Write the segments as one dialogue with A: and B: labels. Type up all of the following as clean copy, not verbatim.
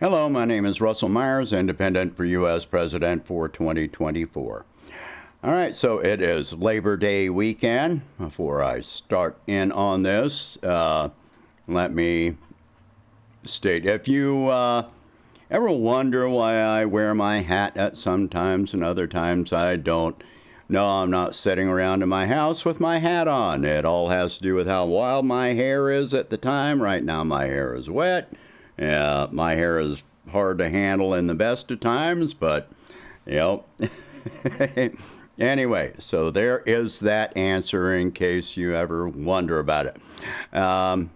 A: Hello, my name is Russell Myers, independent for U.S. President for 2024. All right, so it is Labor Day weekend. Before I start in on this, let me state, if you ever wonder why I wear my hat at some times and other times I don't, no, I'm not sitting around in my house with my hat on. It all has to do with how wild my hair is at the time. Right now my hair is wet. My hair is hard to handle in the best of times, but, you know. Anyway, so there is that answer in case you ever wonder about it. All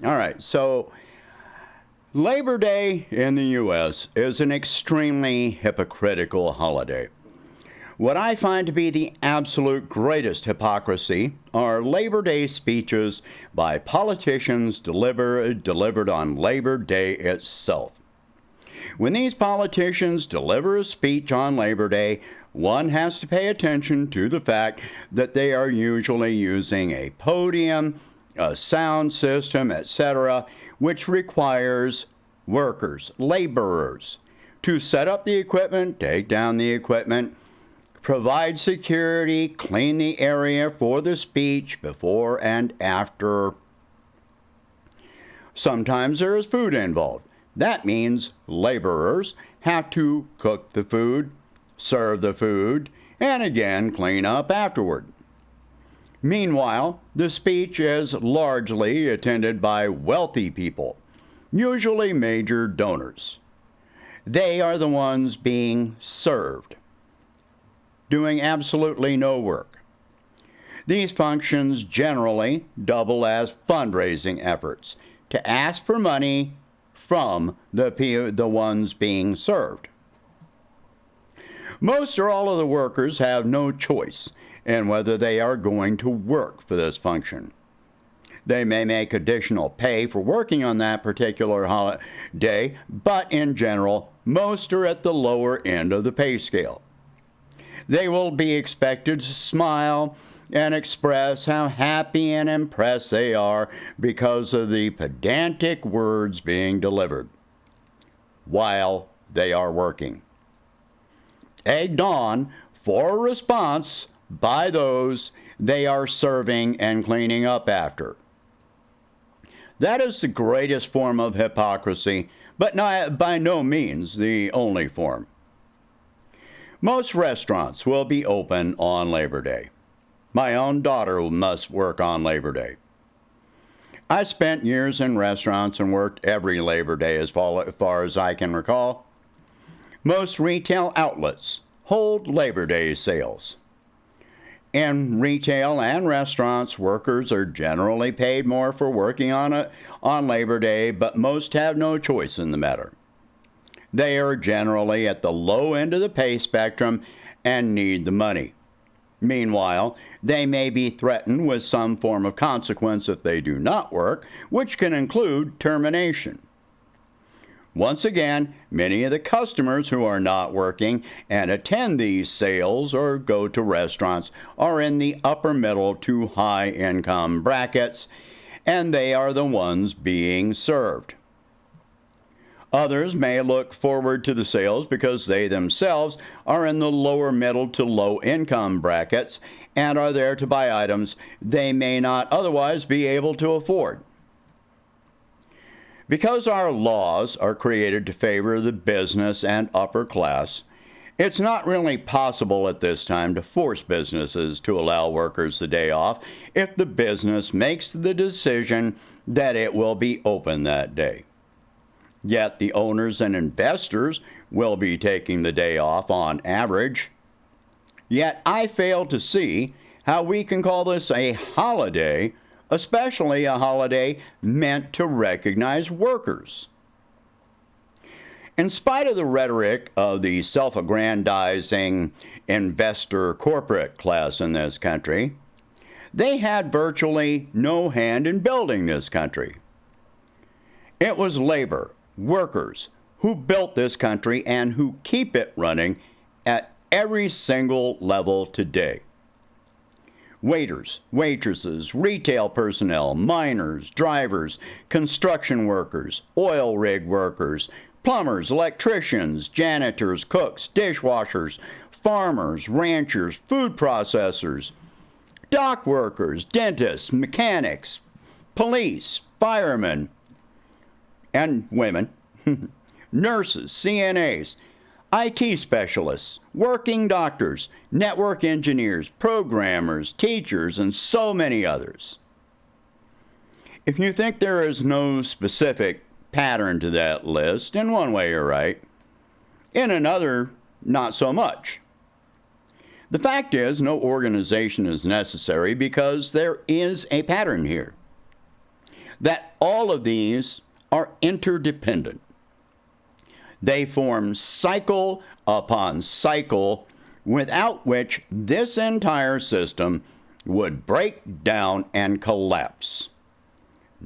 A: right, so Labor Day in the U.S. is an extremely hypocritical holiday. What I find to be the absolute greatest hypocrisy are Labor Day speeches by politicians delivered on Labor Day itself. When these politicians deliver a speech on Labor Day, one has to pay attention to the fact that they are usually using a podium, a sound system, etc., which requires workers, laborers, to set up the equipment, take down the equipment, provide security, clean the area for the speech before and after. Sometimes there is food involved. That means laborers have to cook the food, serve the food, and again clean up afterward. Meanwhile, the speech is largely attended by wealthy people, usually major donors. They are the ones being served, doing absolutely no work. These functions generally double as fundraising efforts to ask for money from the ones being served. Most or all of the workers have no choice in whether they are going to work for this function. They may make additional pay for working on that particular holiday, but in general, most are at the lower end of the pay scale. They will be expected to smile and express how happy and impressed they are because of the pedantic words being delivered while they are working, egged on for a response by those they are serving and cleaning up after. That is the greatest form of hypocrisy, but by no means the only form. Most restaurants will be open on Labor Day. My own daughter must work on Labor Day. I spent years in restaurants and worked every Labor Day as far as I can recall. Most retail outlets hold Labor Day sales. In retail and restaurants, workers are generally paid more for working on Labor Day, but most have no choice in the matter. They are generally at the low end of the pay spectrum and need the money. Meanwhile, they may be threatened with some form of consequence if they do not work, which can include termination. Once again, many of the customers who are not working and attend these sales or go to restaurants are in the upper middle to high income brackets, and they are the ones being served. Others may look forward to the sales because they themselves are in the lower middle to low income brackets and are there to buy items they may not otherwise be able to afford. Because our laws are created to favor the business and upper class, it's not really possible at this time to force businesses to allow workers the day off if the business makes the decision that it will be open that day. Yet the owners and investors will be taking the day off on average. Yet I fail to see how we can call this a holiday, especially a holiday meant to recognize workers. In spite of the rhetoric of the self-aggrandizing investor corporate class in this country, they had virtually no hand in building this country. It was labor, workers, who built this country and who keep it running at every single level today. Waiters, waitresses, retail personnel, miners, drivers, construction workers, oil rig workers, Plumbers, electricians, janitors, cooks, dishwashers, farmers, ranchers, food processors, dock workers, dentists, mechanics, police, firemen, and women, nurses, CNAs, IT specialists, working doctors, network engineers, programmers, teachers, and so many others. If you think there is no specific pattern to that list, in one way you're right. In another, not so much. The fact is, no organization is necessary because there is a pattern here. That all of these are interdependent. They form cycle upon cycle, without which this entire system would break down and collapse.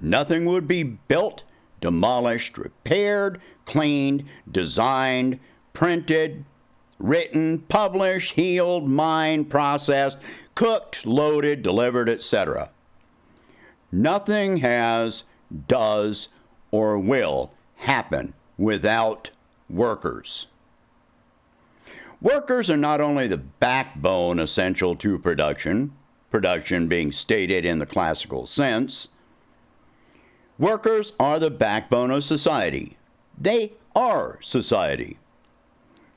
A: Nothing would be built, demolished, repaired, cleaned, designed, printed, written, published, healed, mined, processed, cooked, loaded, delivered, etc. Nothing has, does, or will happen without workers. Workers are not only the backbone essential to production being stated in the classical sense. Workers are the backbone of society. They are society.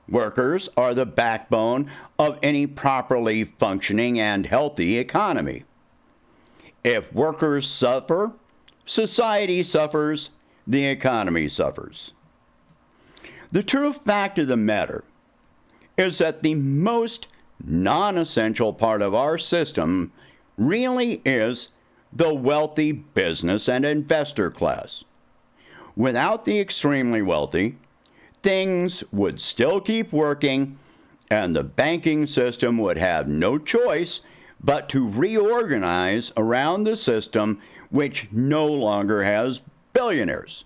A: Workers are the backbone of any properly functioning and healthy economy. If workers suffer, society suffers, the economy suffers. The true fact of the matter is that the most non-essential part of our system really is the wealthy business and investor class. Without the extremely wealthy, things would still keep working, and the banking system would have no choice but to reorganize around the system which no longer has billionaires.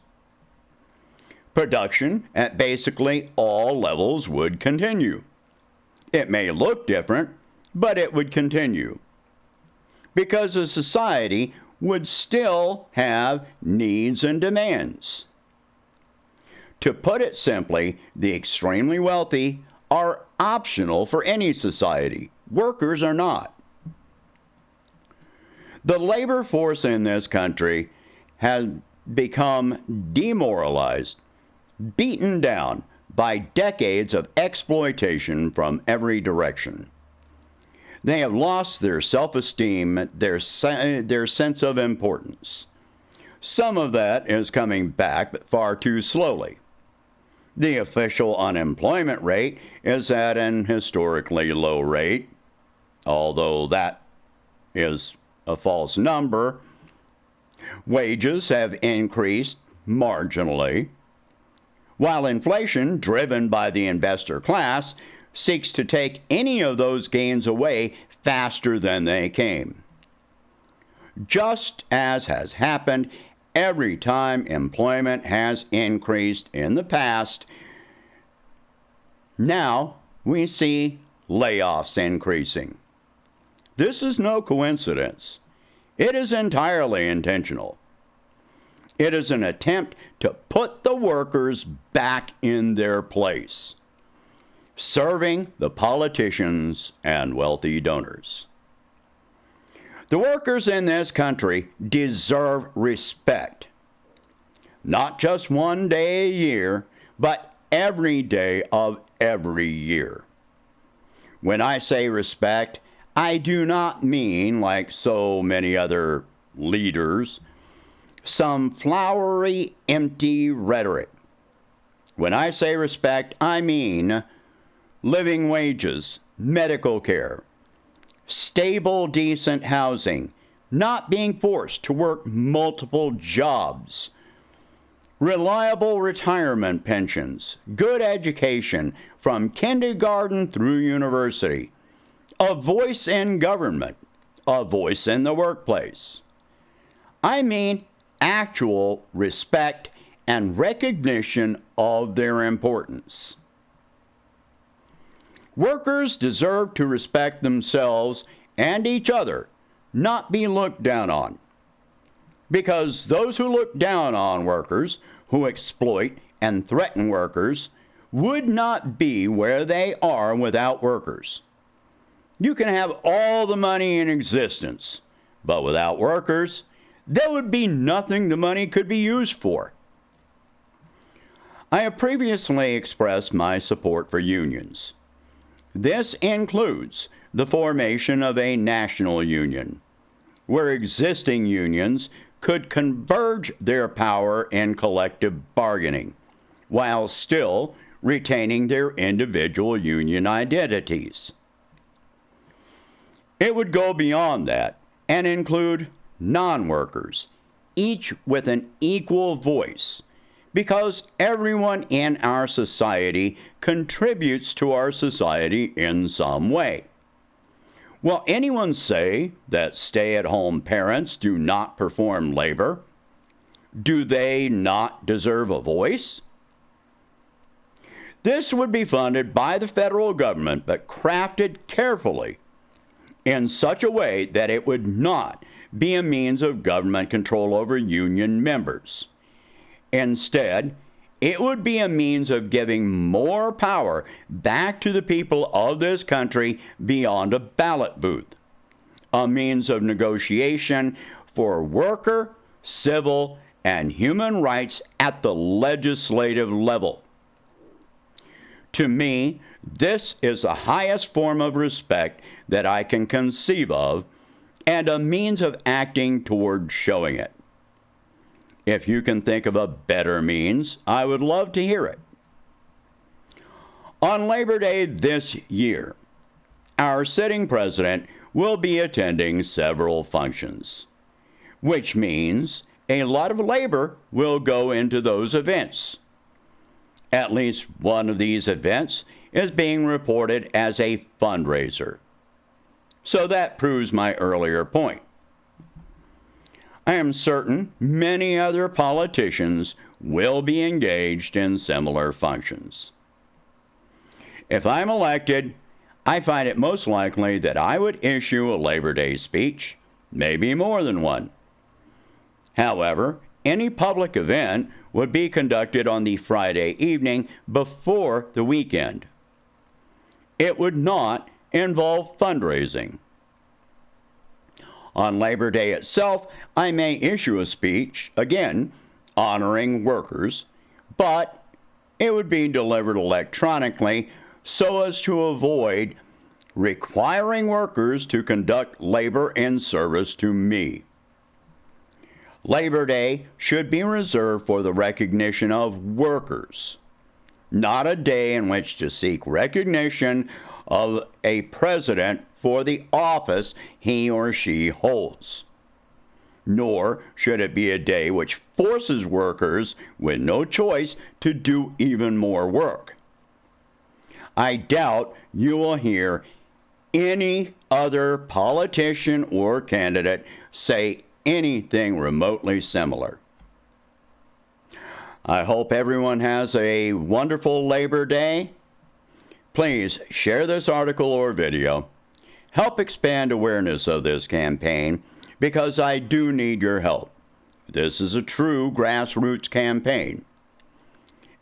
A: Production at basically all levels would continue. It may look different, but it would continue. Because a society would still have needs and demands. To put it simply, the extremely wealthy are optional for any society. Workers are not. The labor force in this country has become demoralized, beaten down by decades of exploitation from every direction. They have lost their self-esteem, their sense of importance. Some of that is coming back, but far too slowly. The official unemployment rate is at an historically low rate, although that is a false number. Wages have increased marginally, while inflation, driven by the investor class, seeks to take any of those gains away faster than they came. Just as has happened every time employment has increased in the past, now we see layoffs increasing. This is no coincidence. It is entirely intentional. It is an attempt to put the workers back in their place, serving the politicians and wealthy donors. The workers in this country deserve respect. Not just one day a year, but every day of every year. When I say respect, I do not mean, like so many other leaders, some flowery, empty rhetoric. When I say respect, I mean living wages, medical care, stable, decent housing, not being forced to work multiple jobs, reliable retirement pensions, good education from kindergarten through university, a voice in government, a voice in the workplace. I mean actual respect and recognition of their importance. Workers deserve to respect themselves and each other, not be looked down on. Because those who look down on workers, who exploit and threaten workers would not be where they are without workers. You can have all the money in existence, but without workers, there would be nothing the money could be used for. I have previously expressed my support for unions. This includes the formation of a national union, where existing unions could converge their power in collective bargaining, while still retaining their individual union identities. It would go beyond that and include non-workers, each with an equal voice, because everyone in our society contributes to our society in some way. Will anyone say that stay-at-home parents do not perform labor? Do they not deserve a voice? This would be funded by the federal government, but crafted carefully in such a way that it would not be a means of government control over union members. Instead, it would be a means of giving more power back to the people of this country beyond a ballot booth, a means of negotiation for worker, civil, and human rights at the legislative level. To me, this is the highest form of respect that I can conceive of, and a means of acting toward showing it. If you can think of a better means, I would love to hear it. On Labor Day this year, our sitting president will be attending several functions, which means a lot of labor will go into those events. At least one of these events is being reported as a fundraiser. So that proves my earlier point. I am certain many other politicians will be engaged in similar functions. If I'm elected, I find it most likely that I would issue a Labor Day speech, maybe more than one. However, any public event would be conducted on the Friday evening before the weekend. It would not involve fundraising. On Labor Day itself, I may issue a speech, again, honoring workers, but it would be delivered electronically so as to avoid requiring workers to conduct labor in service to me. Labor Day should be reserved for the recognition of workers, not a day in which to seek recognition of a president for the office he or she holds. Nor should it be a day which forces workers with no choice to do even more work. I doubt you will hear any other politician or candidate say anything remotely similar. I hope everyone has a wonderful Labor Day. Please share this article or video. Help expand awareness of this campaign, because I do need your help. This is a true grassroots campaign.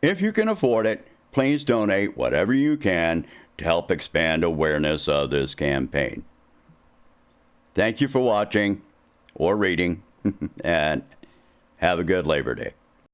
A: If you can afford it, please donate whatever you can to help expand awareness of this campaign. Thank you for watching or reading, and have a good Labor Day.